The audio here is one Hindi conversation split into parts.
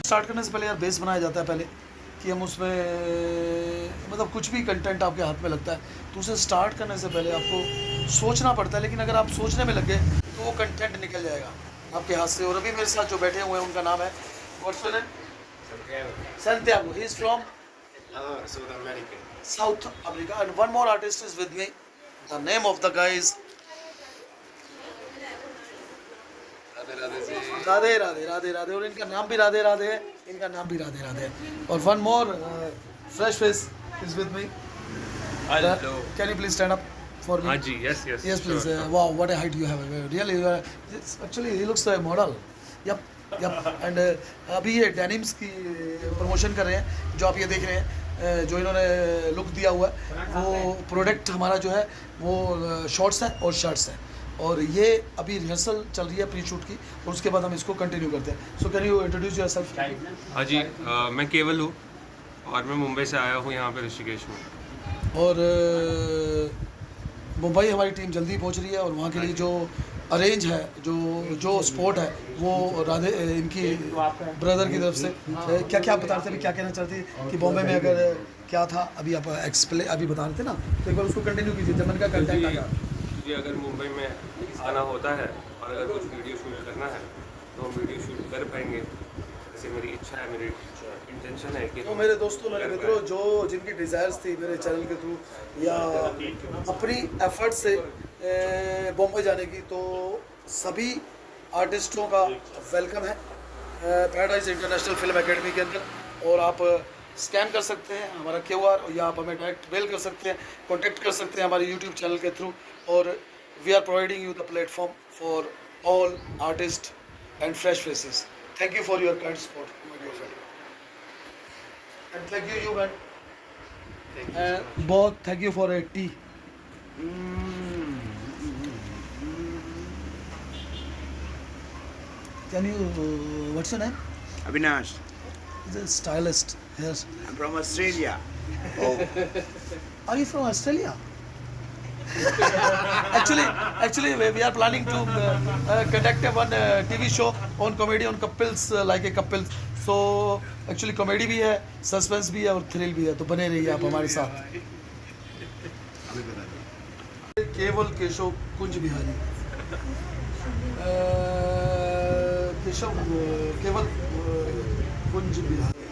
स्टार्ट करने से पहले यार बेस बनाया जाता है पहले कि हम उसमें मतलब कुछ भी कंटेंट आपके हाथ में लगता है तो उसे स्टार्ट करने से पहले आपको सोचना पड़ता है, लेकिन अगर आप सोचने में लग गए तो वो कंटेंट निकल जाएगा आपके हाथ से। और अभी मेरे साथ जो बैठे हुए हैं उनका नाम है Santiago. He is from South America. South America, and one more artist is with me. The name of the guy is Radhe Radhe Radhe Radhe, और इनका नाम भी राधे राधे है, इनका नाम भी राधे राधे है। और one more fresh face is with me. Hello. Can you please stand up for me? हाँ जी, yes, yes. Yes, please. Sure, sure. Wow, what a height you have. Really, you are, actually, he looks like a model. Yep, yep. And अभी ये डेनिम्स की प्रमोशन कर रहे हैं, जो आप ये देख रहे हैं, जो इन्होंने लुक दिया हुआ है, वो प्रोडक्ट हमारा जो है वो शॉर्ट्स है और शर्ट्स है। और ये अभी रिहर्सल चल रही है प्री शूट की, और उसके बाद हम इसको कंटिन्यू करते हैं। So can you introduce yourself? हाँ जी, मैं केवल हूँ और मैं मुंबई से आया हूँ यहाँ पे ऋषिकेश में। और मुंबई हमारी टीम जल्दी पहुंच रही है, और वहाँ के लिए जो अरेंज है, जो स्पोर्ट है, वो राधे इनकी ब्रदर की तरफ से क्या क्या बता रहे थे, अभी क्या कहना चाहते कि बॉम्बे में अगर क्या था, अभी आप एक्सप्लेन अभी बता रहे थे ना, तो एक बार उसको कंटिन्यू कीजिए जब मैंने का कंटेंट आ गया। जी, अगर मुंबई में आना होता है और अगर कुछ वीडियो शूट करना है तो हम वीडियो शूट कर पाएंगे। ऐसे मेरी इच्छा है, मेरी इंटेंशन है कि तो मेरे दोस्तों, मेरे मित्रों, जो जिनकी डिज़ायर्स थी मेरे चैनल के थ्रू या अपनी एफर्ट से बॉम्बे जाने की, तो सभी आर्टिस्टों का वेलकम है पैराडाइज इंटरनेशनल फिल्म एकेडमी के अंदर। और आप स्कैन कर सकते हैं हमारा QR, या आप हमें डायरेक्ट मेल कर सकते हैं, कॉन्टेक्ट कर सकते हैं हमारे यूट्यूब चैनल के थ्रू। और we are providing you the platform for all artist and fresh faces. Thank you for your kind support my dear friend, and thank you man, बहुत thank you for a tea. Can you, what's your name? Avinash, He's a stylist. Yes. I'm from Australia. Are you from Australia? actually, we are planning to conduct one TV show on comedy on couples, like a couple. So actually comedy भी है, suspense भी है और thrill भी है, तो बने रहिए आप हमारे साथ। केवल केशव कुंज बिहारी, केशव केवल कुंज बिहारी,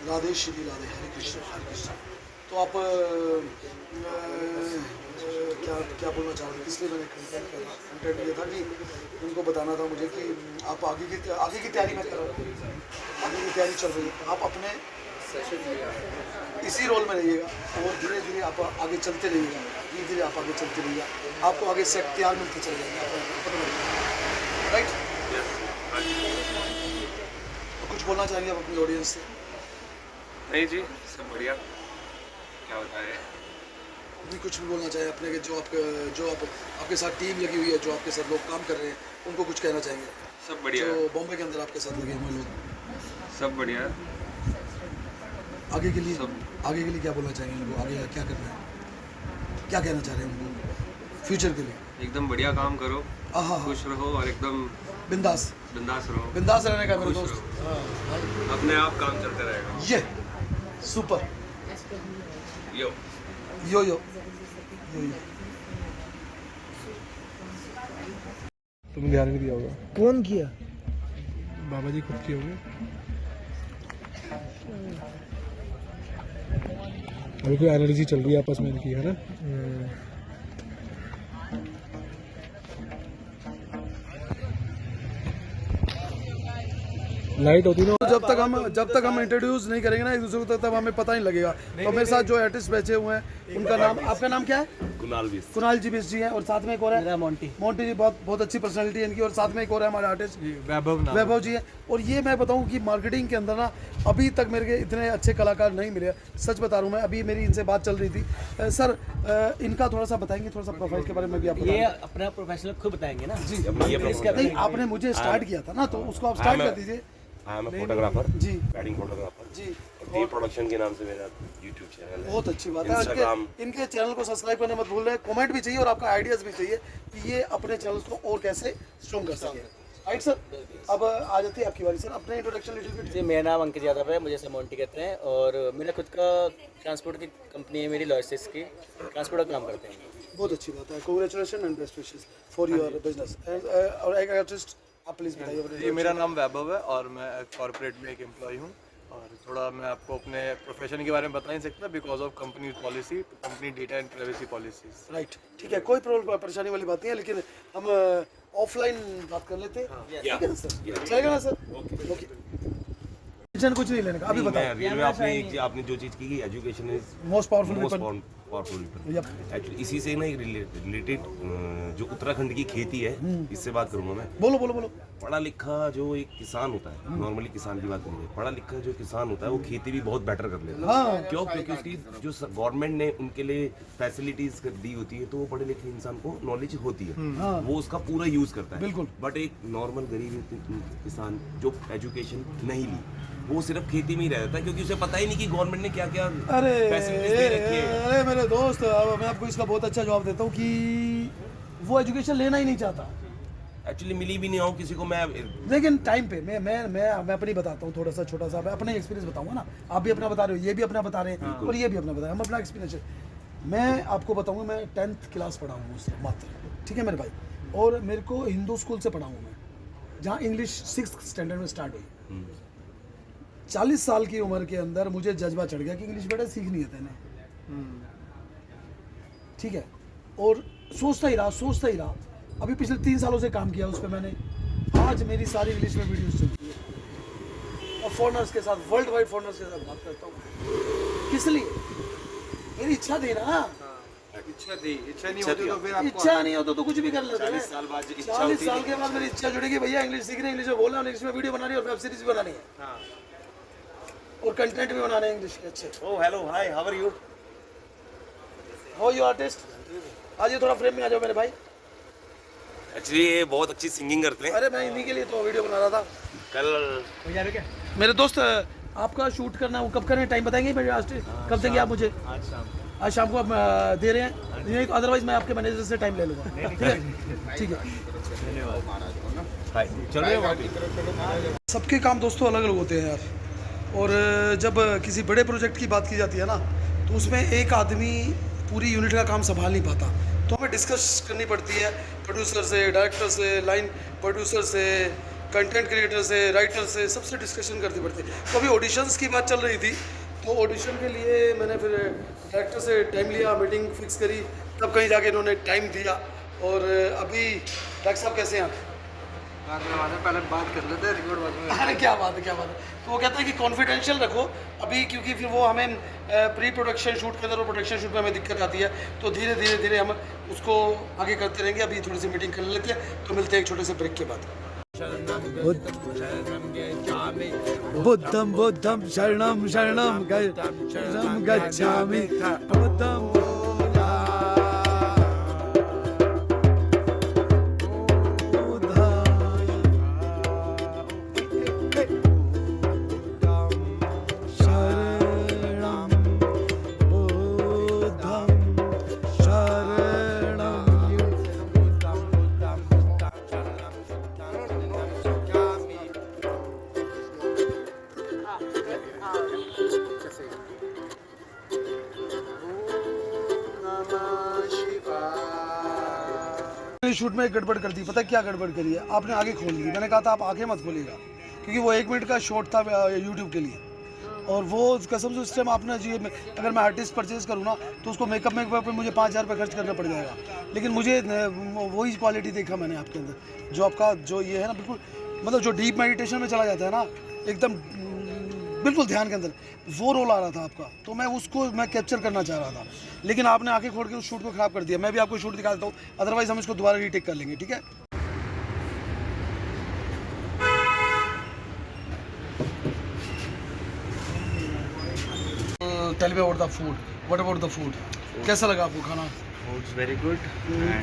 राधे श्री राधे, हरे कृष्ण हरे कृष्ण। तो आप क्या बोलना चाह रहे थे? इसलिए मैंने कंटेंट ये था कि उनको बताना था मुझे कि आप आगे की तैयारी मैं कर रहा हूँ, आगे की तैयारी चल रही है, आप अपने इसी रोल में रहिएगा और धीरे धीरे आप आगे चलते रहिएगा, धीरे धीरे आप आगे चलते रहिएगा, आपको आगे से तैयार मिलते चले जाएंगे, राइट? तो कुछ बोलना चाहेंगे आप अपनी ऑडियंस से? नहीं जी, सब बढ़िया। क्या बताएं? नहीं, कुछ भी बोलना चाहिए अपने के जो आपके साथ टीम लगी हुई है, जो आपके साथ लोग काम कर रहे हैं, उनको कुछ कहना चाहेंगे? सब बढ़िया, जो बॉम्बे के अंदर आपके साथ लगे हुए लोग, सब बढ़िया। आगे के लिए क्या बोलना चाहेंगे उनको? आगे क्या करना है, क्या कहना चाह रहे हैं उनको फ्यूचर के लिए? एकदम बढ़िया काम करो, हाँ, खुश रहो और एकदम बिंदास रहो। बिंदास रहने का मेरे खुश दोस्त। रहो। अपने आप काम चलते रहेगा। ये सुपर यो यो यो यो यो। तुमने ध्यान नहीं दिया होगा, कौन किया? बाबा जी खुद किए होंगे। अभी कोई एनर्जी चल रही है आपस में इनकी, है ना? लाइट होती ना, जब तक हम इंट्रोड्यूस नहीं करेंगे ना एक दूसरे को, तब हमें पता नहीं लगेगा। तो मेरे साथ जो आर्टिस्ट बैठे हुए हैं उनका नाम, आपका नाम क्या है? कुणाल जी बिस जी हैं, और साथ में एक और है मोंटी जी, बहुत अच्छी पर्सनालिटी है इनकी, और साथ में एक और है हमारे आर्टिस्ट वैभव जी हैं। और ये मैं बताऊं कि मार्केटिंग के अंदर ना अभी तक मेरे इतने अच्छे कलाकार नहीं मिले, सच बता रहा हूँ मैं। अभी मेरी इनसे बात चल रही थी। सर इनका थोड़ा सा बताएंगे, थोड़ा सा प्रोफाइल के बारे में भी आप ये अपना प्रोफेशनल खुद बताएंगे ना जी। नहीं, आपने मुझे स्टार्ट किया था ना, तो उसको आप स्टार्ट कर दीजिए। आई एम फोटोग्राफर जी, वेडिंग फोटोग्राफर जी, दी प्रोडक्शन के नाम से मेरा यूट्यूब चैनल है। बहुत अच्छी बात है। इनके चैनल को सब्सक्राइब करना मत भूल रहे, कमेंट भी चाहिए और आपका आइडियाज़ भी चाहिए कि ये अपने चैनल को और कैसे स्ट्रॉन्ग कर सके। राइट सर, अब आ जाती है आपकी बारी सर, अपना इंट्रोडक्शन लीजिए। जी, मेरा नाम अंकित यादव है, मुझे समोन्टी कहते हैं और मेरा खुद का ट्रांसपोर्ट की कंपनी है, मेरी लॉजिस्टिक्स की ट्रांसपोर्ट का काम करते हैं। बहुत अच्छी बात है, congratulation and best wishes for your business. और एक आर्टिस्ट आप प्लीज बताइए। जी, मेरा नाम वैभव है और मैं कॉर्पोरेट में एक एम्प्लॉय हूँ और थोड़ा मैं आपको अपने प्रोफेशन के बारे में बता नहीं सकता because of company policy, company data and privacy policies. Right, ठीक है, कोई प्रॉब्लम परेशानी वाली बात नहीं है, लेकिन हम ऑफलाइन बात कर लेते हैं, ठीक है ना सर? चलेगा ना सर? ओके, टेंशन कुछ नहीं लेने का, अभी बताओ। रियल में आपने जो चीज़ की education is most powerful powerful actually इसी से ना एक रिलेटेड जो उत्तराखंड की खेती है इससे बात करूंगा मैं। बोलो। पढ़ा लिखा जो एक किसान होता है, नॉर्मली किसान की बात करेंगे, पढ़ा लिखा जो किसान होता है वो खेती भी बहुत बेटर कर लेता है। क्यों? क्योंकि उसकी जो गवर्नमेंट ने उनके लिए फैसिलिटीज दी होती है, तो वो पढ़े लिखे इंसान को नॉलेज होती है, वो उसका पूरा यूज करता है। बिल्कुल। बट एक नॉर्मल गरीब किसान जो एजुकेशन नहीं ली, वो सिर्फ खेती में ही रह जाता है क्योंकि उसे पता ही नहीं कि गवर्नमेंट ने क्या क्या फैसिलिटीज दे रखी है। अरे मेरे दोस्त, मैं आपको इसका बहुत अच्छा जवाब देता हूँ कि वो एजुकेशन लेना ही नहीं चाहता। एक्चुअली मिली भी नहीं हो किसी को। मैं लेकिन टाइम पे मैं अपनी बताता हूँ, थोड़ा सा छोटा सा मैं अपना एक्सपीरियंस बताऊंगा ना। आप भी अपना बता रहे हो, ये भी अपना बता रहे हैं और ये भी अपना बता रहे हैं, हम अपना एक्सपीरियंस। मैं आपको बताऊंगा, मैं 10th क्लास पढ़ा हूँ उससे मात्र, ठीक है मेरे भाई, और मेरे को हिंदू स्कूल से पढ़ा हूँ मैं, जहाँ इंग्लिश 6th स्टैंडर्ड में स्टार्ट हुई। 40 साल की उम्र के अंदर मुझे जज्बा चढ़ गया कि इंग्लिश बेटा सीखनी है तेने, ठीक है, और सोचता ही रहा। अभी पिछले 3 सालों से काम किया उस पर मैंने। आज मेरी सारी इंग्लिश में वीडियोस चलती है और फॉरेनर्स के साथ, वर्ल्ड वाइड फॉरेनर्स के साथ बात करता हूँ। किस लिए? मेरी इच्छा थी ना। इच्छा नहीं होती तो फिर इच्छा नहीं होता तो कुछ भी कर लेते हैं। 40 साल बाद जो इच्छा 40 होती साल के बाद मेरी इच्छा जुड़ेगी, भैया इंग्लिश सीखनी है, इंग्लिश में बोलना है, इंग्लिश में वीडियो बनानी है और वेब सीरीज भी बनानी है और कंटेंट भी बनाने हैं इंग्लिश के अच्छे। Oh hello hi how are you? How you artist? आज ये थोड़ा फ्रेम में आ जाओ मेरे भाई। एक्चुअली ये बहुत अच्छी सिंगिंग करते हैं। अरे मैं इन्हीं के लिए तो वीडियो बना रहा था। कल मेरे दोस्त, आपका शूट करना वो कब करें, टाइम बताएंगे मेरे आर्टिस्ट? कब देंगे आप मुझे? आज शाम को आप दे रहे हैं, नहीं तो अदरवाइज मैं आपके मैनेजर से टाइम ले लूँगा, ठीक है। चल रहे हो? सबके काम दोस्तों अलग अलग होते हैं यार, और जब किसी बड़े प्रोजेक्ट की बात की जाती है ना, तो उसमें एक आदमी पूरी यूनिट का काम संभाल नहीं पाता, तो हमें डिस्कस करनी पड़ती है प्रोड्यूसर से, डायरेक्टर से, लाइन प्रोड्यूसर से, कंटेंट क्रिएटर से, राइटर से, सबसे डिस्कशन करनी पड़ती है। तो अभी ऑडिशंस की बात चल रही थी, तो ऑडिशन के लिए मैंने फिर डायरेक्टर से टाइम लिया, मीटिंग फिक्स करी, तब कहीं जाके इन्होंने टाइम दिया। और अभी डायरेक्टर साहब कैसे हैं आप? पहले बात कर लेते हैं, रिकॉर्ड बाद में। अरे क्या बात है। तो वो कहता है कि कॉन्फिडेंशियल रखो अभी, क्योंकि फिर वो हमें प्री प्रोडक्शन शूट के अंदर और प्रोडक्शन शूट में हमें दिक्कत आती है, तो धीरे हम उसको आगे करते रहेंगे। अभी थोड़ी सी मीटिंग कर लेते हैं, तो मिलते हैं एक छोटे से ब्रेक के बाद। बुद्धम शरणम गच्छामि बुद्धम। शूट में एक गड़बड़ कर दी, पता है क्या गड़बड़ करी है? आपने आगे खोल दी, मैंने कहा था आप आगे मत खोलिएगा, क्योंकि वो 1 मिनट का शॉट था यूट्यूब के लिए, और वो कसम से उस टाइम आपने जी, अगर मैं आर्टिस्ट परचेज करूँ ना तो उसको मेकअप पे मुझे 5,000 रुपये खर्च करना पड़ जाएगा, लेकिन मुझे वही क्वालिटी देखा मैंने आपके अंदर, जो आपका जो ये है ना, बिल्कुल मतलब जो डीप मेडिटेशन में चला जाता है ना, एकदम बिल्कुल ध्यान के अंदर, वो रोल आ रहा था आपका, तो मैं उसको कैप्चर करना चाह रहा था, लेकिन आपने आंखें खोल के उस शूट को खराब कर दिया। मैं भी आपको शूट दिखा देता हूँ, अदरवाइज हम इसको दोबारा रीटेक कर लेंगे, ठीक है? Tell me about the food, what about the food, कैसा लगा आपको खाना? Food's very good.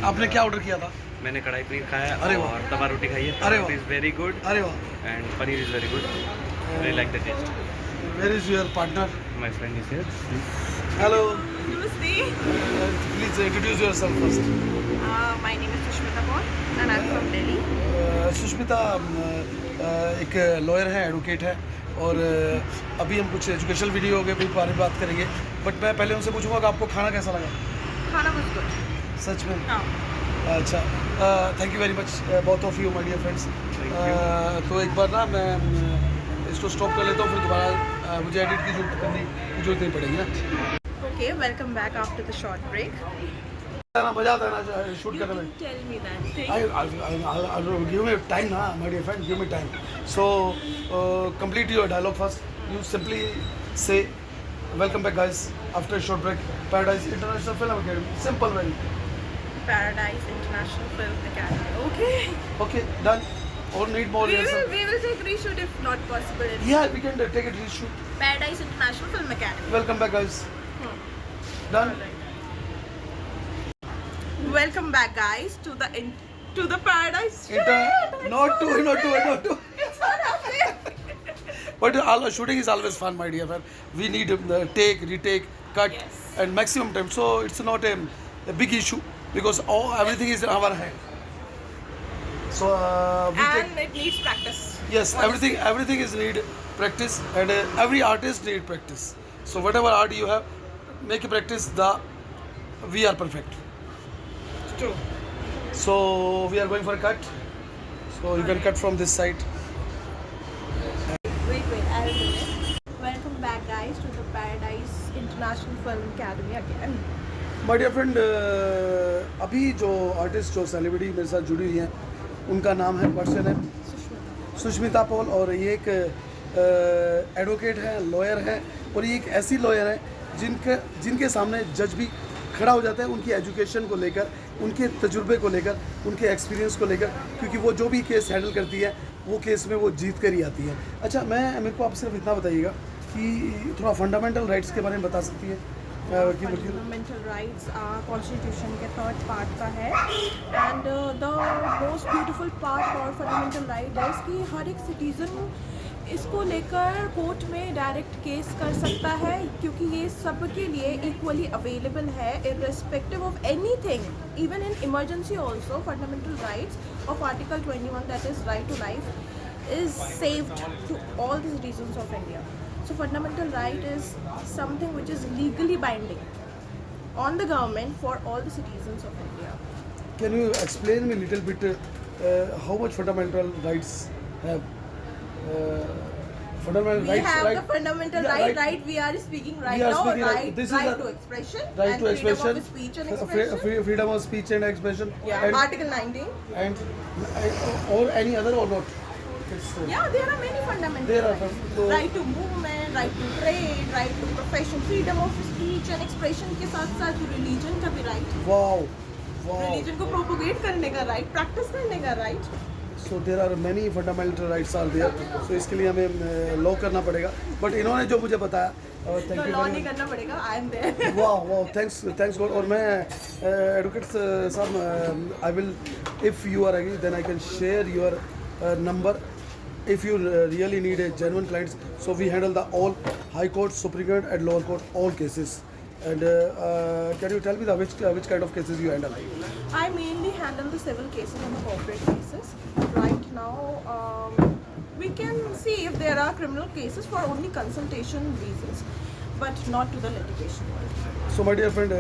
आपने क्या ऑर्डर किया था? मैंने कढ़ाई पनीर खाया अरे वाह। और तवा रोटी खाई है। अरे वाह। इज वेरी गुड अरे वाह। And paneer is very good. I like the taste. Where is your partner? My friend is here. Hello, Namaste. Please introduce yourself first. My name is Sushmita Kaur and I'm from Delhi. Sushmita एक लॉयर है, एडवोकेट है, और अभी हम कुछ एजुकेशनल वीडियो के बारे में बात करेंगे। बट मैं पहले उनसे पूछूंगा कि आपको खाना कैसा लगा? खाना was good. सच में? हाँ. अच्छा, thank you very much both of you my dear friends. तो एक बार ना मैं इसको स्टॉप कर लेता हूँ, फिर दोबारा मुझे एडिट की जरूरत नहीं पड़ेगी ना। Okay, welcome back after the short break. मजा आता है ना शूट करने में? Tell me that. I'll give me time na, my dear friend, give me time. So, complete your dialogue first. You simply say, welcome back guys, after a short break, Paradise International Film Academy. Simple very. Paradise International Film Academy. Okay. Okay, done. Or need more rehearsal? We will take reshoot if not possible. Yeah, we can take it reshoot. Paradise International Film Academy. Welcome back guys. Done. Welcome back guys to the Paradise. Not to. It's not happening. But shooting is always fun, my dear friend. We need take, retake, cut, Yes. and maximum time. So it's not a big issue because everything is in our hand. So we take, And it needs practice. yes, everything is need practice, and every artist need practice. So whatever art you have, make a practice. We are perfect. True. So we are going for a cut. So you can cut from this side. Wait, I'll do it. Welcome back guys to the Paradise International Film Academy again. My dear friend, अभी जो आर्टिस्ट जो सेलिब्रिटी मेरे साथ जुड़ी हुई हैं उनका नाम है, what's your name? Sushmita Paul. और ये एक एडवोकेट है, लॉयर है, और ये एक ऐसी लॉयर है जिनके सामने जज भी खड़ा हो जाता है उनकी एजुकेशन को लेकर, उनके तजुर्बे को लेकर, उनके एक्सपीरियंस को लेकर, क्योंकि वो जो भी केस हैंडल करती है वो केस में वो जीत कर ही आती है। अच्छा, मेरे को आप सिर्फ इतना बताइएगा कि थोड़ा फंडामेंटल राइट्स के बारे में बता सकती है? फंडामेंटल राइट्स कॉन्स्टिट्यूशन के थर्ड पार्ट का है, and the most beautiful part और फंडामेंटल राइट है कि हर एक सिटीज़न इसको लेकर कोर्ट में डायरेक्ट केस कर सकता है, क्योंकि ये सब के लिए इक्वली अवेलेबल है irrespective of anything, even in emergency also. Fundamental rights of article 21 that is right to life is saved to all the citizens of India. So fundamental right is something which is legally binding on the government for all the citizens of India. Can you explain me a little bit how much fundamental rights have? Fundamental We rights, have right? the fundamental Yeah, right we are speaking right We are now, speaking right. right, This is right the- to expression, Right and to freedom expression, of speech and expression. freedom of speech and expression. Yeah, and, Article 19. and or any other or not? Yeah, there are many fundamental There are rights. so- Right to movement, right to trade, right to profession, freedom of speech and expression के साथ साथ religion का भी right. Wow, wow. Religion को propagate करने का right, practice करने का right. So there are many fundamental rights are there. So इसके लिए हमें लॉ करना पड़ेगा. But इन्होंने जो मुझे बताया, thank तो you law very नहीं much. करना पड़ेगा, I am there. Wow, thanks God. और मैं एडवोकेट साहब, I will, if you are agree, then I can share your number. If you really need a genuine clients, so we handle the all high court, supreme court, and lower court, all cases. And can you tell me which kind of cases you handle? I mainly handle the civil cases and the corporate cases. Right now, we can see if there are criminal cases for only consultation reasons, but not to the litigation world. So my dear friend,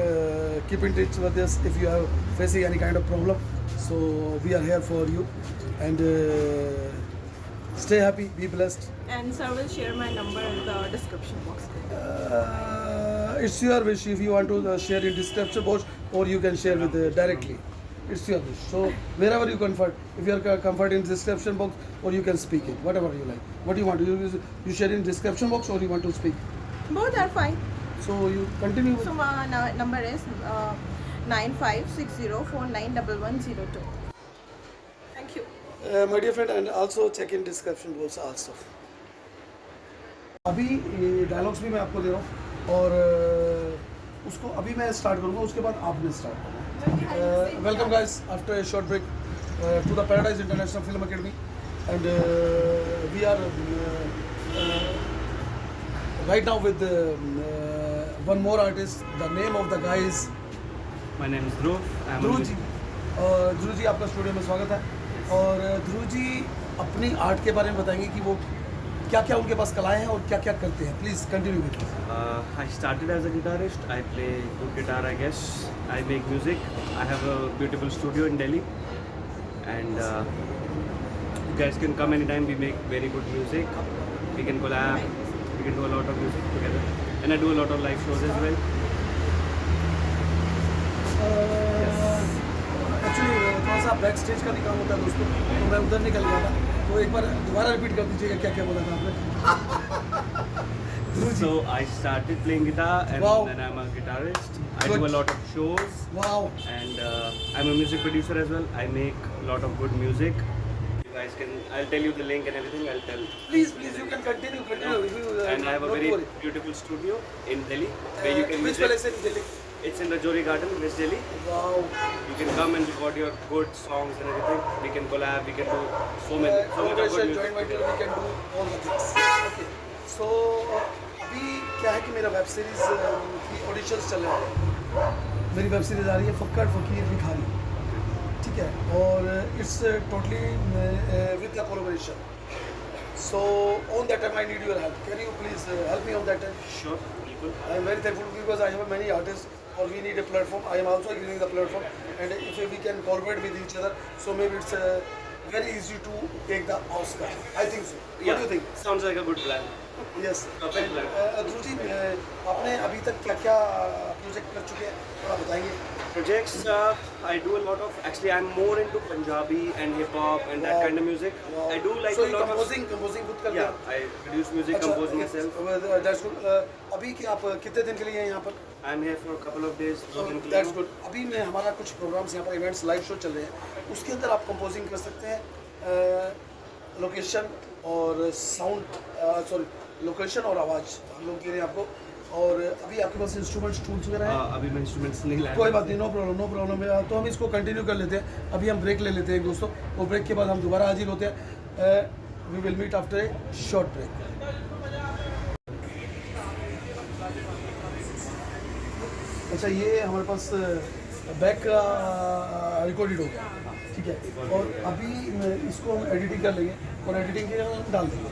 keep in touch with us if you are facing any kind of problem. So we are here for you, and stay happy, be blessed. And sir will share my number in the description box. It's your wish if you want to share in description box, or you can share with directly. It's your wish. So wherever you comfort, if you are comfort in description box, or you can speak it, whatever you like. What do you want? You share in description box, or you want to speak? Both are fine. So you continue. So my number is 9560491102. Thank you. My dear friend, and also check in description box also. अभी डायलॉग्स भी मैं आपको दे रहा हूँ, और उसको अभी मैं स्टार्ट करूँगा, उसके बाद आपने स्टार्ट करना. Welcome guys after a short break to the Paradise International Film Academy, and we are right now with one more artist. The name of the guy is My name is Dhruv. I'm Dhruv ji. Dhruv ji, आपका स्टूडियो में स्वागत है. और ध्रुव जी अपनी आर्ट के बारे में बताएंगे कि वो क्या क्या उनके पास कलाएं हैं और क्या क्या करते हैं. Please continue with. I started as a guitarist. I play good guitar, I guess. I make music. I have a beautiful studio in Delhi, and you guys can come anytime. We make very good music. We can collab. We can do a lot of music together, and I do a lot of live shows as well. Actually थोड़ा सा बैक स्टेज का भी काम होता है दोस्तों, तो मैं उधर निकल गया था. तो एक बार दोबारा रिपीट कर दीजिएगा क्या क्या बोला था आपने. So I started playing guitar, and Wow. then I'm a guitarist. I Good. do a lot of shows, wow. and I'm a music producer as well. I make a lot of good music. You guys can. I'll tell you the link and everything. I'll tell. Please you can continue. And I have a Don't very worry. beautiful studio in Delhi where you can which visit. place in Delhi? It's in Rajouri Garden, West Delhi. Wow. You can come and record your good songs and everything. We can collab. We can do so much of good Collaboration, music. joint venture, we can do all the things. Okay. So अभी क्या है कि मेरा वेब सीरीज की ऑडिशंस चल रहे हैं. मेरी वेब सीरीज आ रही है फक्कड़ फकीर भिखारी. ठीक है. और it's totally with the collaboration. So on that time I need your help. Can you please help me on that time? Sure, people. I am very thankful because I have many artists or we need a platform. I am also giving the platform, and if we can collaborate with each other, so maybe it's very easy to take the Oscar. I think so. What do you think? Sounds like a good plan. Yes. Perfect plan. Dhruv ji आपने अभी तक क्या क्या प्रोजेक्ट कर चुके हैं थोड़ा बताएंगे. Projects, I do a lot of. Actually, I'm more into Punjabi and hip hop and that Wow. kind of music. Wow. I do like so a lot composing खुद करते Yeah, हैं. I produce music, compose myself. That's good. अभी क्या आप कितने दिन के लिए हैं यहाँ पर? I'm here for a couple of days. working for that's you. Good. अभी मैं हमारा कुछ प्रोग्राम्स यहाँ पर इवेंट्स लाइव शो चल रहे हैं, उसके अंदर आप कंपोजिंग कर सकते हैं. लोकेशन और साउंड सॉरी लोकेशन और आवाज़ हम लोग दे रहे हैं आपको. और अभी आपके पास इंस्ट्रूमेंट्स टूल्स वगैरह हैं? अभी मैं इंस्ट्रूमेंट्स नहीं लाया. कोई बात नहीं, नो प्रॉब्लम. तो हम इसको कंटिन्यू कर लेते हैं. अभी हम ब्रेक ले लेते हैं दोस्तों, और ब्रेक के बाद हम दोबारा हाजिर होते हैं. We will meet after a short break. अच्छा, ये हमारे पास बैक का रिकॉर्डेड हो गया. ठीक है. और अभी इसको हम एडिटिंग कर लेंगे और एडिटिंग के हम डाल देंगे.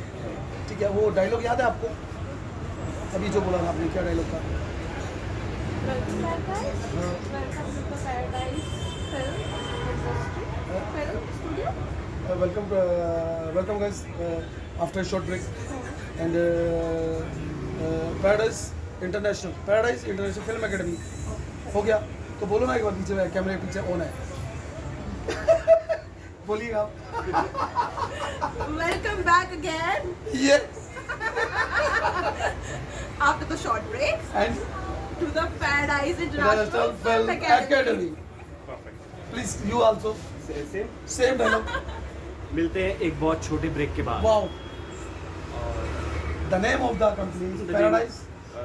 ठीक है. वो डायलॉग याद है आपको अभी जो बोला था आपने, क्या डायलॉग था? Welcome back, guys. Welcome to the Paradise Film Industry. Film Studio. Welcome guys after a short break and Paradise International Film Academy हो गया. तो बोलो ना एक बार, पीछे कैमरे के पीछे ऑन है. बोलिए आप. Welcome back again ये after the short break and to the Paradise International International Film Film Academy. Academy. Please you also same dialogue. मिलते हैं एक बहुत छोटे ब्रेक के बाद. Wow. The name of the company is Paradise.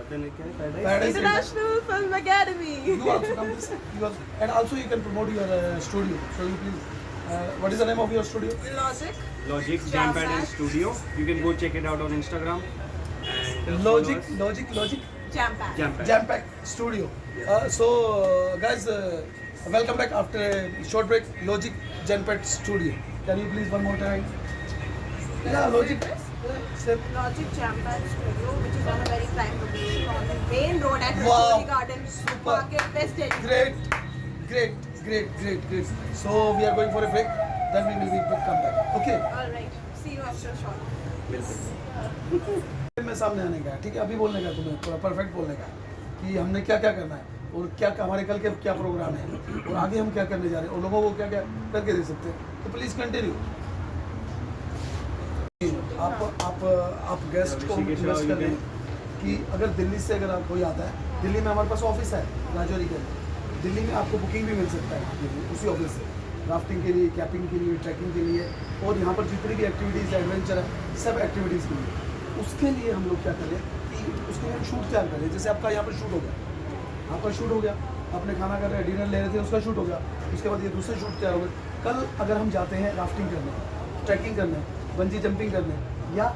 Then क्या है? Paradise? Paradise International Film Academy. You also come this. And also you can promote your studio. So you please. What is the name of your studio? Logic. Jam Pad and Studio. You can go check it out on Instagram. And follow us. Logic. Jam Pack. Jam Pad. Jam Pack Studio. So guys, welcome back after a short break. Logic Jam Pack Studio. Can you please one more time? Yeah, Logic. Same. Logic Jam Pack Studio, which is on a very prime location on the main road at Wow. Rajouri Garden, Super. Market, West Delhi. Great. So we are going for a break. Then we will come back. Okay. All right. See you after a short. में सामने आने का है. ठीक है. अभी बोलने का तुम्हें पूरा परफेक्ट बोलने का कि हमने क्या क्या करना है और क्या हमारे कल के क्या प्रोग्राम है और आगे हम क्या करने जा रहे हैं और लोगों को क्या क्या करके दे सकते हैं. तो प्लीज कंटिन्यू. आप गेस्ट को इन्वेस्ट कर रहे हैं कि अगर दिल्ली से अगर कोई आता है, दिल्ली में हमारे पास ऑफिस है राजौरी के. दिल्ली में आपको बुकिंग भी मिल सकता है उसी ऑफिस से, राफ्टिंग के लिए, कैपिंग के लिए, ट्रैकिंग के लिए और यहाँ पर जितनी भी एक्टिविटीज़ एडवेंचर है सब एक्टिविटीज़ के लिए. उसके लिए हम लोग क्या करें कि उसके लिए हम शूट तैयार करें. जैसे आपका यहाँ पर शूट हो गया, आपका शूट हो गया, आपने खाना कर रहे हैं, डिनर ले रहे थे, उसका शूट हो गया. उसके बाद ये दूसरे शूट तैयार हो गए. कल अगर हम जाते हैं राफ्टिंग करने, ट्रैकिंग करने, बंजी जंपिंग करने या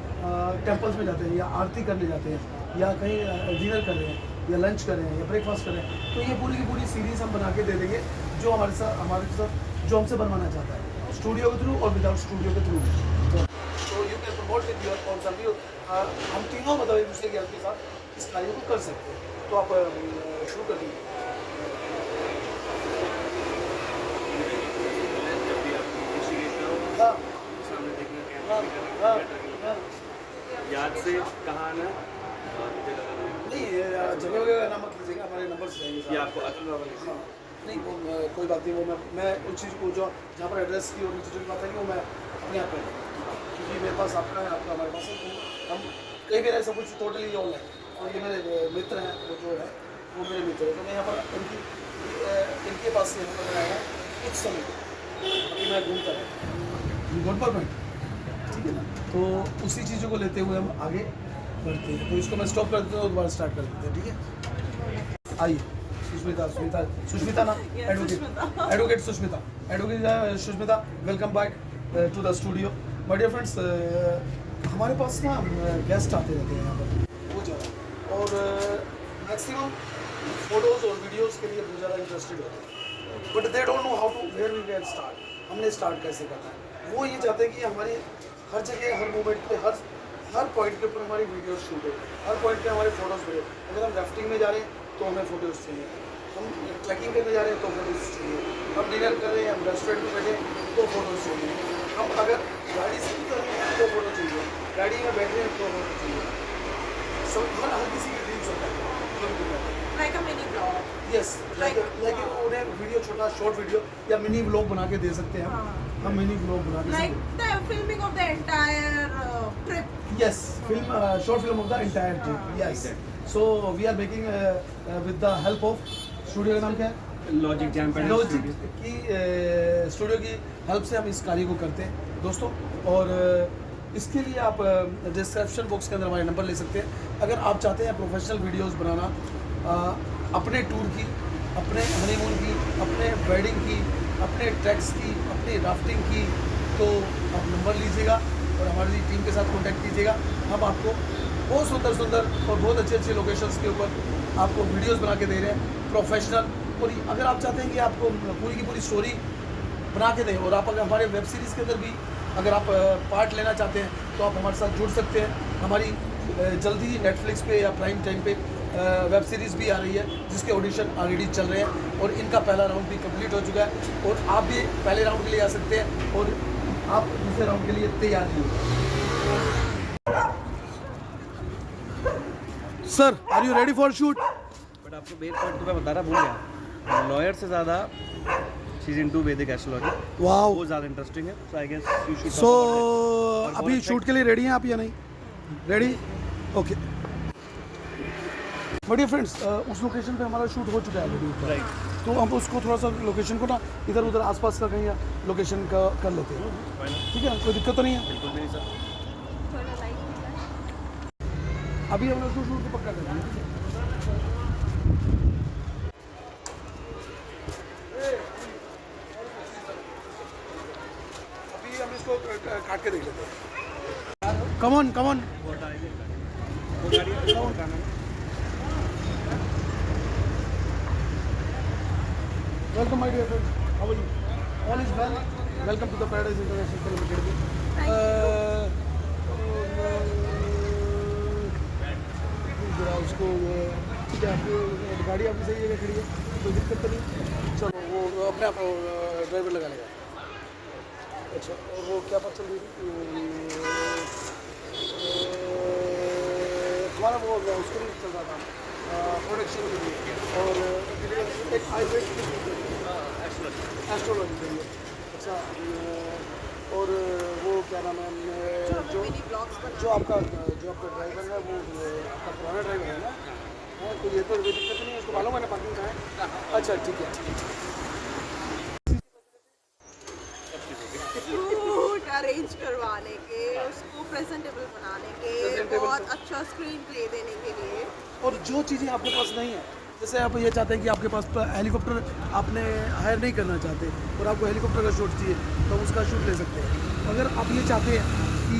टेम्पल्स में जाते हैं या आरती करने जाते हैं या कहीं डिनर कर रहे हैं या लंच कर रहे हैं या ब्रेकफास्ट कर रहे हैं, तो ये पूरी की पूरी सीरीज़ हम बना के दे देंगे जो हमारे साथ जो हमसे बनवाना चाहता है. स्टूडियो के थ्रू और विदाउट स्टूडियो के थ्रू। तो you can promote with your कौन सा भी हम तीनों मतलब एक दूसरे के हेल्प के साथ इस कार्य को कर सकते हैं। तो आप शुरू कर दीजिए। हाँ हाँ हाँ याद से कहाँ आना है? नहीं जगह वगैरह का नाम मत लीजिएगा, हमारे नंबर से जाएंगे। ये आपको अतुल बाबा लिखा हाँ नहीं वो कोई बात नहीं, वो मैं उस चीज़ को जो जहाँ पर एड्रेस की और नीचे जो बात है वो मैं अपने आप कर लूँगा, क्योंकि मेरे पास आपका है, आपका हमारे पास है, तो हम कई बार ऐसा कुछ टोटली ऑनलाइन। और ये मेरे मित्र हैं, वो जो है वो मेरे मित्र हैं, तो मैं यहाँ पर इनके पास से यहाँ पर आया कुछ समय अभी मैं घूमता है गुड परमेंट, ठीक है ना। तो उसी चीज़ों को लेते हुए हम आगे बढ़ते हैं। तो इसको मैं स्टॉप कर देता हूँ, दोबारा स्टार्ट कर देते हैं, ठीक है। आइए सुष्मिता ना advocate Sushmita welcome back to the studio. My dear friends, हमारे पास ना गेस्ट आते रहते हैं यहाँ पर बहुत ज़्यादा, और मैक्सिमम फोटोज़ और वीडियोज़ के लिए बहुत ज़्यादा इंटरेस्टेड होते हैं, but they don't know how to where we can start, हमने स्टार्ट कैसे करना है। वो ये चाहते हैं कि हमारी हर जगह हर मोमेंट पे हर पॉइंट के ऊपर हमारी वीडियोस शूट हो, हर पॉइंट पे हमारे फोटोज़ बने। अगर हम राफ्टिंग में जा रहे हैं तो हमें फ़ोटोज़ चाहिए, हम ट्रैकिंग करने जा रहे हैं तो फोटोज़ चाहिए, हम डिनर कर रहे हैं, हम रेस्टोरेंट में बैठे तो फोटोज़ चाहिए, हम अगर गाड़ी से निकल रहे हैं तो फोटो चाहिए, गाड़ी में बैठ रहे हैं तो फोटो चाहिए। सब हर किसी की ड्रीम्स होता है Like a mini vlog. Yes, like उन्हें वीडियो छोटा शॉर्ट वीडियो या मिनी व्लॉग बना के दे सकते हैं हम मिनी व्लॉग बना के Like the filming of the entire trip. yes film short film of the entire trip, yes. So we are making with the help of studio का नाम क्या है? लॉजिक जैम पैड लॉजिक की स्टूडियो की हेल्प से हम इस कार्य को करते हैं दोस्तों। और इसके लिए आप डिस्क्रिप्शन बॉक्स के अंदर हमारे नंबर ले सकते हैं। अगर आप चाहते हैं प्रोफेशनल वीडियोस बनाना अपने टूर की, अपने हनीमून की, अपने वेडिंग की, अपने ट्रैक्स की, अपनी राफ्टिंग की, तो आप नंबर लीजिएगा और हमारी टीम के साथ कांटेक्ट कीजिएगा। हम आपको बहुत सुंदर सुंदर और बहुत अच्छे अच्छे लोकेशंस के ऊपर आपको वीडियोस बना के दे रहे हैं प्रोफेशनल। और अगर आप चाहते हैं कि आपको पूरी की पूरी स्टोरी बना के दें और आप अगर हमारे वेब सीरीज़ के अंदर भी अगर आप पार्ट लेना चाहते हैं तो आप हमारे साथ जुड़ सकते हैं। हमारी जल्दी ही नेटफ्लिक्स पे या प्राइम टाइम पे वेब सीरीज़ भी आ रही है जिसके ऑडिशन ऑलरेडी चल रहे हैं और इनका पहला राउंड भी कंप्लीट हो चुका है और आप भी पहले राउंड के लिए आ सकते हैं और आप दूसरे राउंड के लिए तैयार हैं। Sir are you ready for shoot? But आपको बेस पॉइंट तो मैं बता रहा भूल गया, लॉयर से ज़्यादा she is into Vedic astrology, wow, वो ज़्यादा इंटरेस्टिंग है। So I guess you should. So अभी शूट के लिए रेडी हैं आप या नहीं? Ready, okay. बड़े फ्रेंड्स, उस लोकेशन पे हमारा शूट हो चुका है ऑलरेडी, राइट। तो हम उसको थोड़ा सा लोकेशन को ना इधर उधर आसपास का कहीं लोकेशन का कर लेते हैं, ठीक है? कोई दिक्कत तो नहीं है? बिल्कुल भी नहीं सर। अभी हम लोग शूट को पक्का कर देंगे। अभी हम इसको काट के देख लेते हैं। Come on welcome my dear friends, how are you? All is well, welcome to the Paradise International Limited. उसको क्या गाड़ी आपकी सही जगह खड़ी है, कोई दिक्कत तो नहीं? चलो वो अपने आप ड्राइवर लगा लेगा। अच्छा, और वो क्या बात चल रही थी? हमारा वो उसको नहीं चल रहा था प्रोडक्शन के लिए और एक हाइब्रिड एस्ट्रोलॉजी के लिए। अच्छा, और वो क्या नाम है जो आपका ड्राइवर है वो आपका पुराना ड्राइवर है ना? हाँ, तो ये तो कोई दिक्कत नहीं है, उसको मालूम है ना पार्किंग कहाँ है? अच्छा ठीक है। शूट अरेंज करवाने के, उसको प्रेजेंटेबल बनाने के, बहुत अच्छा स्क्रीन प्ले देने के लिए। और जो चीज़ें आपके पास नहीं है, जैसे आप ये चाहते हैं कि आपके पास हेलीकॉप्टर आपने हायर नहीं करना चाहते और आपको हेलीकॉप्टर का शूट चाहिए तो उसका शूट ले सकते हैं। अगर आप ये चाहते हैं कि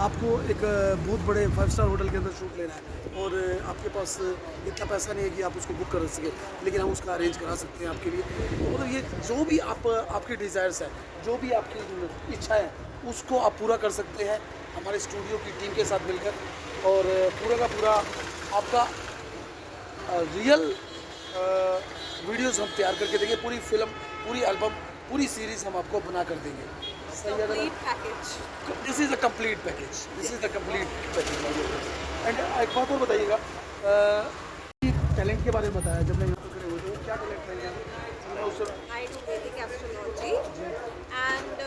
आपको एक बहुत बड़े 5 स्टार होटल के अंदर शूट लेना है और आपके पास इतना पैसा नहीं है कि आप उसको बुक कर सके, लेकिन हम उसका अरेंज करा सकते हैं आपके लिए। तो मतलब ये जो भी आपकी डिज़ायर्स है, जो भी आपकी इच्छा है, उसको आप पूरा कर सकते हैं हमारे स्टूडियो की टीम के साथ मिलकर। और पूरा का पूरा आपका रियल वीडियोस हम तैयार करके देंगे, पूरी फिल्म, पूरी एल्बम, पूरी सीरीज़ हम आपको बना कर देंगे। सही है ना? This is a complete package, this is the complete package. And एक बात और बताइएगा, टैलेंट के बारे में बताया जब मैं यहाँ पर खड़े हुए थे, क्या टैलेंट है यहाँ? I do Vedic astrology, and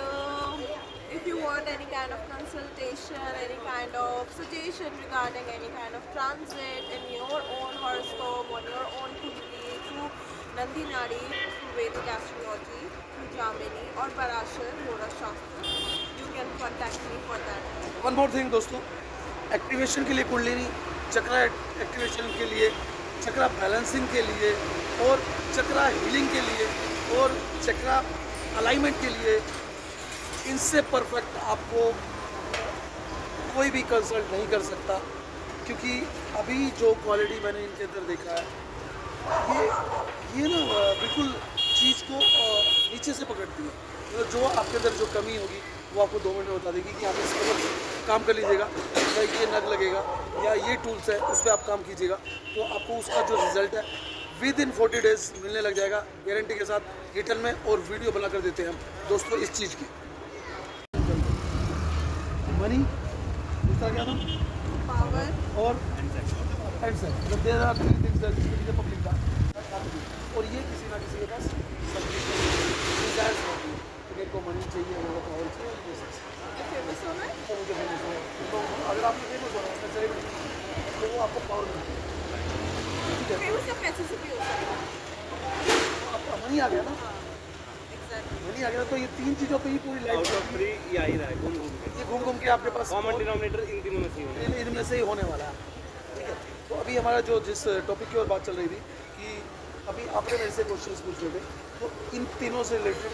if you want any kind of consultation, any kind of suggestion regarding any kind of transit in your own horoscope, on your own kundi, through Nandi Nadi, through Vedic astrology, through Jamini or Parashar, Hora Shastra, you can contact me for that. One more thing दोस्तों, एक्टिवेशन के लिए कुंडलिनी, चक्रा एक्टिवेशन के लिए, चक्रा बैलेंसिंग के लिए और चक्रा हीलिंग के लिए और चक्रा अलाइनमेंट के लिए, इनसे परफेक्ट आपको कोई भी कंसल्ट नहीं कर सकता। क्योंकि अभी जो क्वालिटी मैंने इनके अंदर देखा है, ये ना बिल्कुल चीज़ को नीचे से पकड़ती है। मतलब जो आपके अंदर जो कमी होगी वो आपको 2 मिनट में बता देगी कि आप इस पर काम कर लीजिएगा, या ये नग लगेगा, या ये टूल्स है उस पर आप काम कीजिएगा, तो आपको उसका जो रिज़ल्ट है विद इन 40 डेज़ मिलने लग जाएगा, गारंटी के साथ, रिटर्न में। और वीडियो बना कर देते हैं हम दोस्तों इस चीज़ की। मनी, दूसरा क्या था? Power. और and sex. There are 3 things that the public का, और ये किसी ना किसी के पास डिज़ायर्स होती है कि मेरे को मनी चाहिए, मेरे को पावर चाहिए, ये सेक्स। Famous होना है? तो मुझे फेमस होना है। तो अगर आपको फेमस होना है सेलिब्रिटी, तो वो आपको पावर मिलती है, ठीक है? Famous या पैसे से भी हो सकता है। आपका मनी आ गया ना, Exactly. मनी आ गया तो ये 3 चीज़ों पे ही पूरी लाइफ आउट ऑफ 3 ये आ ही रहा है घूम घूम के। ये घूम घूम के आपके पास कॉमन डिनोमिनेटर इन तीनों में से ही होना है। इनमें से ही होने वाला है, ठीक है? तो अभी हमारा जो जिस टॉपिक की ओर बात चल रही थी कि अभी आपने मेरे से क्वेश्चंस पूछ रहे थे, तो इन तीनों से रिलेटेड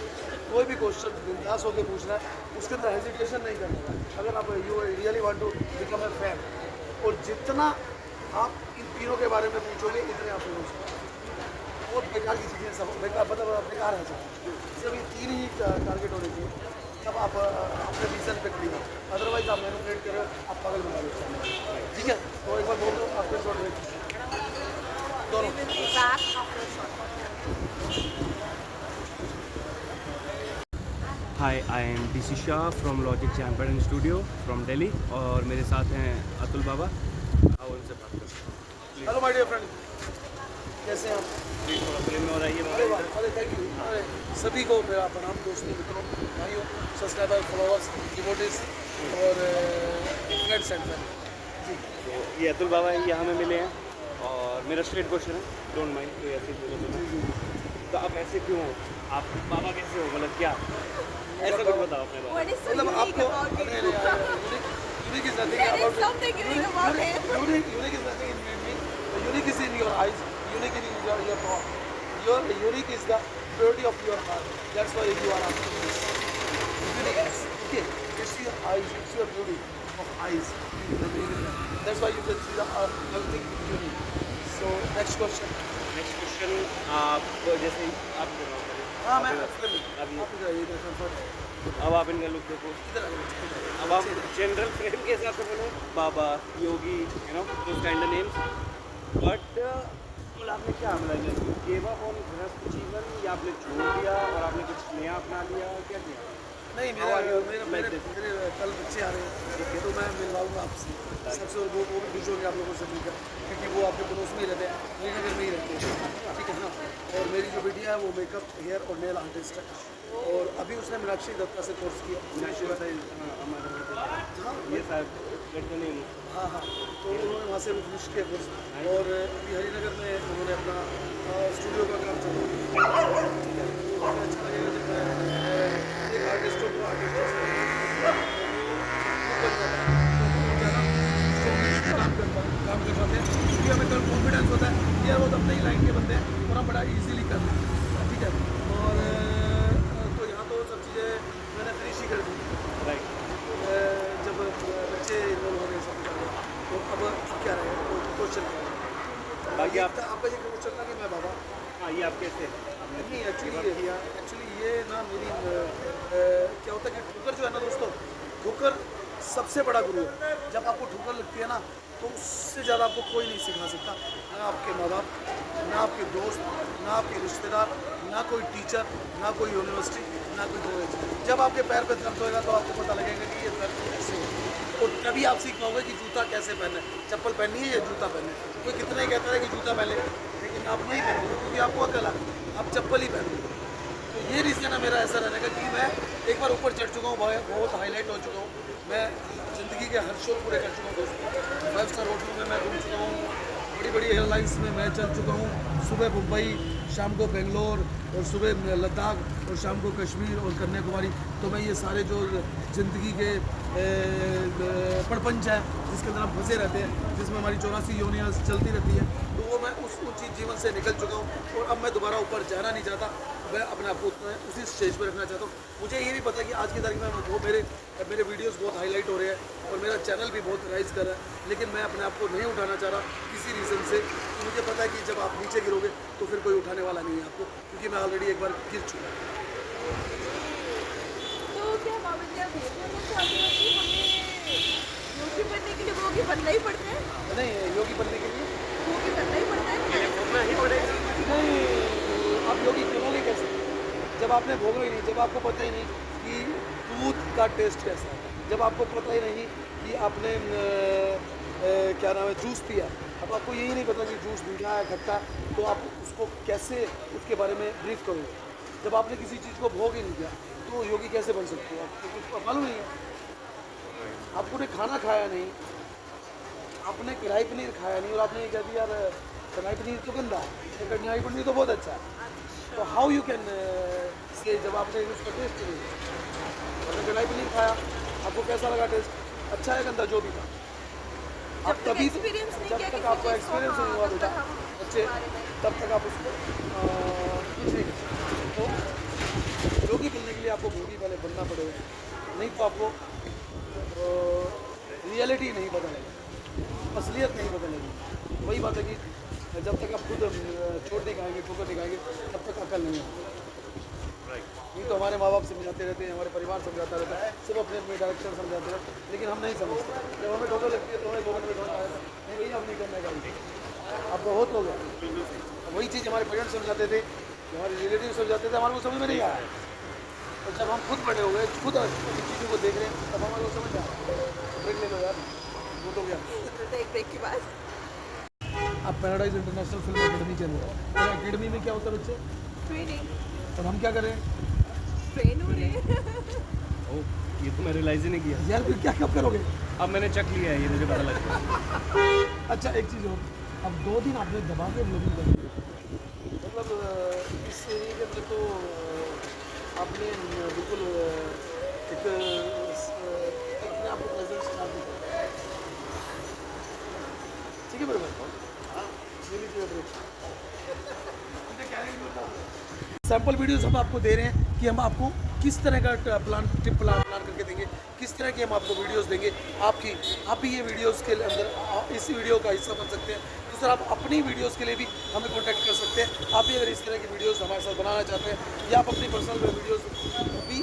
कोई भी क्वेश्चन बिंदास होकर पूछना है, उसके अंदर हेजिटेशन नहीं करना है। अगर आप you really want to become a fan, और जितना आप इन तीनों के बारे में पूछोगे इतने आप फेमस होंगे। बहुत बेकार की चीज़ें सब बेकार, मतलब बेकार है सब। सिर्फ ये 3 ही टारगेट होने चाहिए, तब आप अपने विजन पे खड़ी हो, अदरवाइज आप मैनिपुलेट करो, आप पागल बना देते हैं, ठीक है? तो एक बार बोल दो आपके शॉर्ट में दोनों। We will be back after a short. Hi, I am DC Shah from Logic Champion Studio from Delhi और मेरे साथ हैं अतुल बाबा। आओ उनसे बात करते हैं। हेलो माय डियर फ्रेंड, कैसे हैं आप? फिल्म में हो रही अरे है। वाह, अरे थैंक यू। अरे सभी को मेरा प्रणाम, दोस्तों, मित्रों, भाइयों, सब्सक्राइबर, फॉलोअर्स, डिवोटीज और फ्रेंड्स एंड फैमिली। जी, तो ये अतुल बाबा ये हमें मिले हैं और मेरा स्ट्रेट क्वेश्चन है, डोंट माइंड तो ऐसे बोलो। तो आप ऐसे क्यों हो? आप बाबा कैसे हो? मतलब क्या ऐसा कुछ बताओ अपने बारे में। What is so मतलब unique आपको about unique you? Is nothing There is about something unique about him. Unique is nothing in me, unique is in your eyes, unique in your thought, your unique is the purity of your heart, that's why you are asking this uniqueness, okay? It's your eyes, it's your beauty of eyes, that's why you can see the everything unique. So next question. Next question आप जैसे आप हाँ, मैं अभी आप इधर आइए, इधर कंफर्ट अब आप इनका लुक देखो। इधर आइए। अब आप जनरल फ्रेम के हिसाब से बोलो बाबा, योगी, you know those kind of names, but मतलब आपने क्या मतलब गेव अप ऑन गृहस्थ जीवन या आपने छोड़ दिया और आपने कुछ नया अपना लिया, क्या किया? नहीं, मेरे कल बच्चे आ रहे हैं, तो मैं मिलवाऊंगा आपसे सबसे, वो भी खुश होंगे आप लोगों से मिलकर, क्योंकि वो आपके पड़ोस में ही रहते हैं, श्रीनगर में ही रहते हैं, ठीक है ना? और मेरी जो बेटी है वो मेकअप, हेयर और नेल आर्टिस्ट है, और अभी उसने मीनाक्षी दत्ता से कोर्स किया। ये शायद लड़के नहीं। हाँ हाँ, तो उन्होंने वहाँ से फिनिश किया कोर्स, और अभी हरिनगर में उन्होंने अपना स्टूडियो का काम चला, ठीक है? तो हमें अच्छा लगेगा जब मैं एक आर्टिस्टों को काम कर पाते हैं, क्योंकि हमें कल कॉन्फिडेंस होता है कि यार वो तो अपने ही लाइन के बंदे हैं और हम बड़ा इजीली कर लेते हैं, ठीक है। और तो यहाँ तो सब चीज़ें मैंने फिनिश ही कर दी, राइट। जब बच्चे इन्वॉल्व हो गए सब तो अब क्या रहेगा, तो क्वेश्चन बाकी आपका ये क्वेश्चन था कि मैं बाबा, हाँ ये आप कैसे नहीं एक्चुअली ये ना मेरी क्या होता है कि ठोकर जो है ना दोस्तों, ठोकर सबसे बड़ा गुरु है। जब आपको ठोकर लगती है ना तो उससे ज़्यादा आपको कोई नहीं सिखा सकता, ना आपके माँ बाप, ना आपके दोस्त, ना आपके रिश्तेदार, ना कोई टीचर, ना कोई यूनिवर्सिटी, ना कोई कॉलेज। जब आपके पैर पे दर्द होएगा तो आपको पता लगेगा कि ये दर्द कैसे है, और तभी आप सीख पाओगे कि जूता कैसे पहनना है, चप्पल पहननी है या जूता पहनना है। कोई कितना ही कहता है कि जूता पहन ले, लेकिन आप नहीं पहनोगे क्योंकि आपको अकल है, आप चप्पल ही पहनोगे। तो ये रीज़न है मेरा ऐसा रहने का कि मैं एक बार ऊपर चढ़ चुका हूँ, बहुत हाईलाइट हो चुका हूँ, मैं ज़िंदगी के हर शो पूरे कर चुका हूँ दोस्तों। 5 स्टार होटलों में मैं घूम चुका हूँ, बड़ी बड़ी एयरलाइंस में मैं चल चुका हूँ, सुबह मुंबई, शाम को बेंगलोर, और सुबह लद्दाख, और शाम को कश्मीर और कन्याकुमारी। तो मैं ये सारे जो ज़िंदगी के पड़पंच है जिसके अंदर हम फंसे रहते हैं, जिसमें हमारी 84 योनियाँ चलती रहती है, तो वो मैं उस ऊँची जीवन से निकल चुका हूँ। और अब मैं दोबारा ऊपर जाना नहीं चाहता, मैं अपने आप को उसी स्टेज पर रखना चाहता हूँ। मुझे ये भी पता है कि आज की तारीख में वो मेरे वीडियोस बहुत हाईलाइट हो रहे हैं और मेरा चैनल भी बहुत राइज कर रहा है, लेकिन मैं अपने आप को नहीं उठाना चाह रहा किसी रीज़न से। तो मुझे पता है कि जब आप नीचे गिरोगे तो फिर कोई उठाने वाला नहीं है आपको, क्योंकि मैं ऑलरेडी एक बार गिर चुका हूँ। तो क्या बाबा जी आप ये कहना चाहते हैं कि हमें योगी बनने के लिए योगी बनना ही पड़ता है? नहीं, योगी बनने के लिए योगी बनना ही पड़ता है, भोगना ही पड़ेगा। नहीं, आप योगी बनोगे कैसे जब आपने भोगा ही नहीं, जब आपको पता ही नहीं कि दूध का टेस्ट कैसा है, जब आपको पता ही नहीं कि आपने क्या नाम है जूस पिया, अब आपको यही नहीं पता कि जूस मीठा है खट्टा है, तो आप उसको कैसे उसके बारे में ब्रीफ करोगे। जब आपने किसी चीज़ को भोग ही नहीं किया तो योगी कैसे बन सकते हो? आपको कुछ मालूम नहीं है, आपको ने खाना खाया नहीं, आपने कढ़ाई पनीर खाया नहीं और आपने ये कह दिया यार कढ़ाई पनीर तो गंदा है, कढ़ाई पनीर तो बहुत अच्छा है। तो हाउ यू कैन से जब आपने उसका टेस्ट नहीं, आपने कढ़ाई पनीर खाया, आपको कैसा लगा टेस्ट, अच्छा है गंदा जो भी था, आप तभी जब तक आपको एक्सपीरियंस नहीं हुआ बेटा अच्छे, तब तक आप उसको कुछ नहीं कर सकते। तो योगी बनने के लिए आपको भोगी पहले बनना पड़ेगा, नहीं तो आपको रियलिटी नहीं पता लगेगी, असलियत नहीं पता लगेगी। वही बात है कि जब तक आप खुद छोड़ नहीं खाएंगे, ठोकर नहीं खाएंगे, तब तक अकल नहीं होगी। नहीं तो हमारे माँ बाप समझाते रहते हैं, हमारे परिवार समझाता रहता है, सब अपने अपने डायरेक्टर समझाते रहते हैं, लेकिन हम नहीं समझते। जब हमें ठोकर लगती है तो हमें ठोकर में ठोकर आया था, नहीं भैया अब नहीं करने का, अब बहुत हो गया। वही चीज़ हमारे पेरेंट्स समझाते थे, हमारे रिलेटिव समझाते थे, हमारे को समझ में नहीं आया। और जब हम खुद बड़े हो गए, खुद इन चीज़ों को देख रहे हैं, तब हमारे को समझ आ रहा है। ब्रेक ले लो यार, वो तो गया। एक ब्रेक के बाद अब पैराडाइज इंटरनेशनल फिल्म अकेडमी चल रहा है, और अकेडमी में क्या होता है बच्चे? ट्रेनिंग, और हम क्या करें? ट्रेन हो रहे हैं। ओह ये तो मैं रियलाइज ही नहीं किया यार फिर क्या कब करोगे? अब मैंने चेक लिया है, ये मुझे पता लग गया। अच्छा एक चीज़ और, अब 2 दिन आपने दबा के व्लॉगिंग करेंगे, मतलब इस एरिए के अंदर तो आपने बिल्कुल एक अपने आप को प्रेजेंस स्टार्ट किया, ठीक है मेरे भाई? सैम्पल वीडियोस हम आपको दे रहे हैं कि हम आपको किस तरह का ट्रिप प्लान करके देंगे, किस तरह की हम आपको वीडियोस देंगे। आप भी ये वीडियोस के अंदर इस वीडियो का हिस्सा बन सकते हैं। तो सर आप अपनी वीडियोस के लिए भी हमें कॉन्टैक्ट कर सकते हैं। आप भी अगर इस तरह की वीडियोस हमारे साथ बनाना चाहते हैं, या आप अपनी पर्सनल वीडियोस भी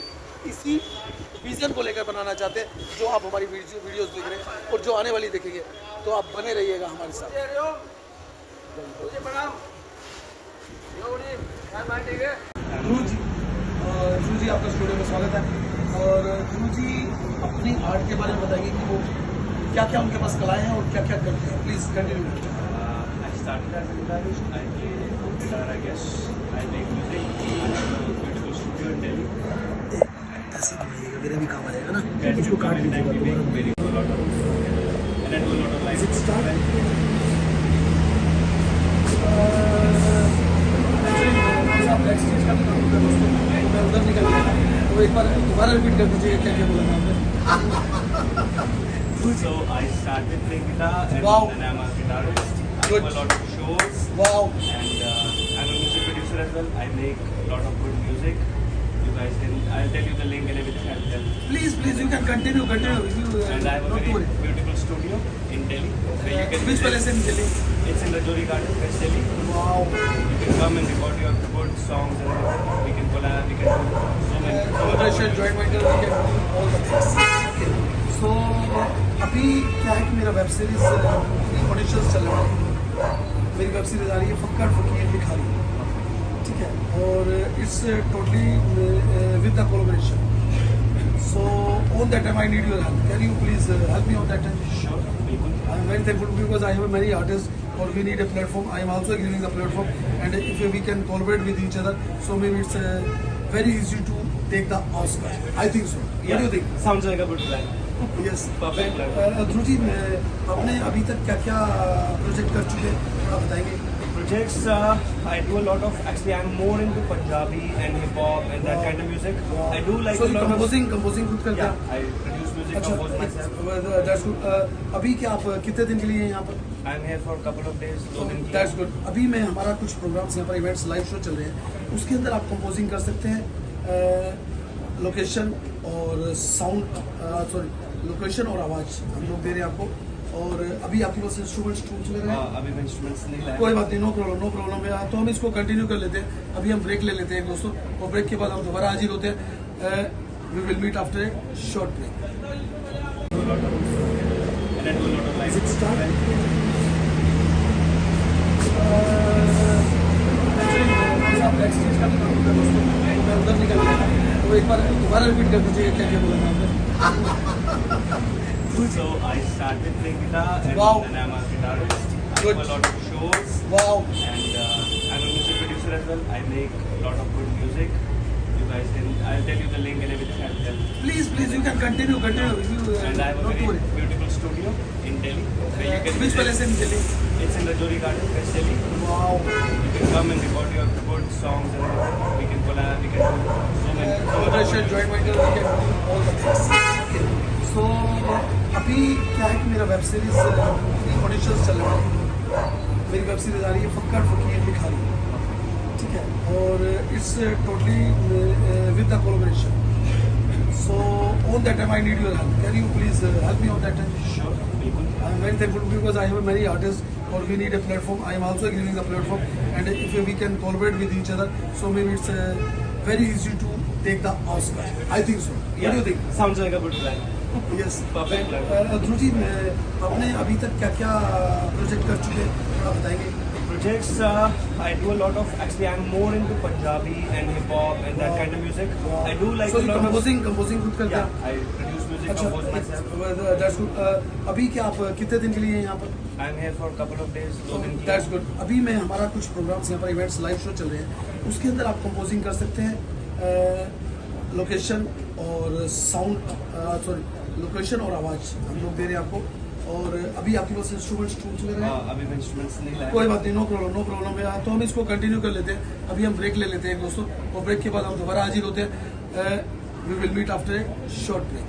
इसी विज़न को लेकर बनाना चाहते हैं जो आप हमारी वीडियोस देख रहे हैं और जो आने वाली देखेंगे, तो आप बने रहिएगा हमारे साथ। ध्रुव जी आपका स्टूडियो में स्वागत है। और ध्रुव जी अपनी आर्ट के बारे में बताइए कि वो क्या क्या उनके पास कलाएं हैं और क्या क्या करते हैं, please continue. I started as a guitarist. I play guitar, I guess. I make music. I have a beautiful studio in Delhi. ऐसे बनाइएगा, मेरा भी काम आएगा ना, Guys, इसको काट every time we लीजिएगा make very good lot of, and I do a lot of live. Is it start? आप बैक स्टेज का भी काम होता है दोस्तों, तो मैं उधर निकल गया, तो एक बार दोबारा रिपीट कर दीजिए क्या क्या बोला था आपने। So I started playing guitar and Wow. then I'm a guitarist. do a lot of shows. Wow. And I'm a music producer as well. I make a lot of good music. You guys can, I'll tell you the link and everything. I'll tell. Please, you can continue. You, And I have a not to very worry. beautiful studio in Delhi. Where you can Which visit. place in Delhi? It's in Rajouri Garden, West Delhi. Wow. You can come and record your good songs and everything. We can collab, we can do so many. Collaboration, joint venture, we can do all the things. Okay. So अभी क्या है कि मेरा वेब सीरीज ऑडिशंस चल रहा है. मेरी वेब सीरीज आ रही है फक्कड़ फकीर भिखारी, ठीक है, और it's totally with the collaboration. So on that time I need your help. Can you please help me on that time? Sure, बिल्कुल. I am very thankful because I have many artists or we need a platform. I am also giving the platform, and if we can collaborate with each other, so maybe it's very easy to take the Oscar. I think so. What do you think? Sounds like a good plan. Yes. Perfect plan. Dhruv ji, आपने अभी तक क्या क्या प्रोजेक्ट कर चुके हैं आप बताएंगे? Projects, I do a lot of, actually I'm more into Punjabi and hip hop and that kind of music. I do like So a lot composing खुद करते of, हैं? I produce music, अच्छा, compose myself. that's good. अभी क्या आप कितने दिन के लिए हैं यहाँ पर? I'm here for a couple of days, 2 दिन के That's लिए. good. अभी मैं हमारा कुछ प्रोग्राम्स यहाँ पर इवेंट्स लाइव शो चल रहे हैं, उसके अंदर आप कंपोजिंग कर सकते हैं. लोकेशन और साउंड, सॉरी, लोकेशन और आवाज़ हम लोग दे रहे हैं आपको. और अभी आपके पास इंस्ट्रूमेंट्स टूल्स वगैरह हैं? अभी मैं इंस्ट्रूमेंट्स नहीं लाया. कोई बात नहीं, नो प्रॉब्लम है. तो हम इसको कंटिन्यू कर लेते हैं. अभी हम ब्रेक ले लेते हैं दोस्तों, और ब्रेक के बाद हम दोबारा हाजिर होते हैं. We will meet after a short break. And I do a lot of live. मैं उधर निकल गया, तो एक बार दोबारा रिपीट कर दीजिए क्या क्या बोला था आपने. So I started playing guitar and Wow. then I'm a guitarist. I Good. do a lot of shows. Wow. And I'm a music producer as well. I make a lot of good music. You guys can, I'll tell you the link and everything. I'll tell. Please, you can continue. You, And I have a not to very worry. beautiful studio in Delhi. Where you can Which visit. place in Delhi? It's in Rajouri Garden, West Delhi. Wow. You can come and record your good songs and everything. We can collab, we can do so many. Collaboration, joint venture, we can do all the things. Okay. So अभी क्या है कि मेरा वेब सीरीज ऑडिशंस चल रहा है. मेरी वेब सीरीज आ रही है फक्कड़ फकीर भिखारी, ठीक है, और it's totally with the collaboration. So on that time I need your help. Can you please help me on that time? Sure, बिल्कुल. I am very thankful because I have many artists or we need a platform. I am also giving the platform, and if we can collaborate with each other, so maybe it's very easy to take the Oscar. I think so. What do you think? Sounds like a good plan. Yes. Perfect plan. Dhruv ji, आपने अभी तक क्या क्या प्रोजेक्ट कर चुके हैं आप बताएंगे? Projects, I do a lot of, actually I'm more into Punjabi and hip hop and that kind of music. I do like So a lot composing खुद करते of, हैं? I produce music, अच्छा, compose myself. that's good. अभी क्या आप कितने दिन के लिए हैं यहाँ पर? I'm here for a couple of days, 2 दिन के लिए. That's good. अभी मैं हमारा कुछ प्रोग्राम्स यहाँ पर इवेंट्स लाइव शो चल रहे हैं, उसके अंदर आप कंपोजिंग कर सकते हैं. लोकेशन और साउंड, सॉरी, लोकेशन और आवाज़ हम लोग दे रहे हैं आपको. और अभी आपके पास इंस्ट्रूमेंट्स टूल्स वगैरह हैं? अभी मैं इंस्ट्रूमेंट्स नहीं लाया. कोई बात नहीं, नो प्रॉब्लम है. तो हम इसको कंटिन्यू कर लेते हैं. अभी हम ब्रेक ले लेते हैं दोस्तों, और ब्रेक के बाद हम दोबारा हाजिर होते हैं. We will meet after a short break.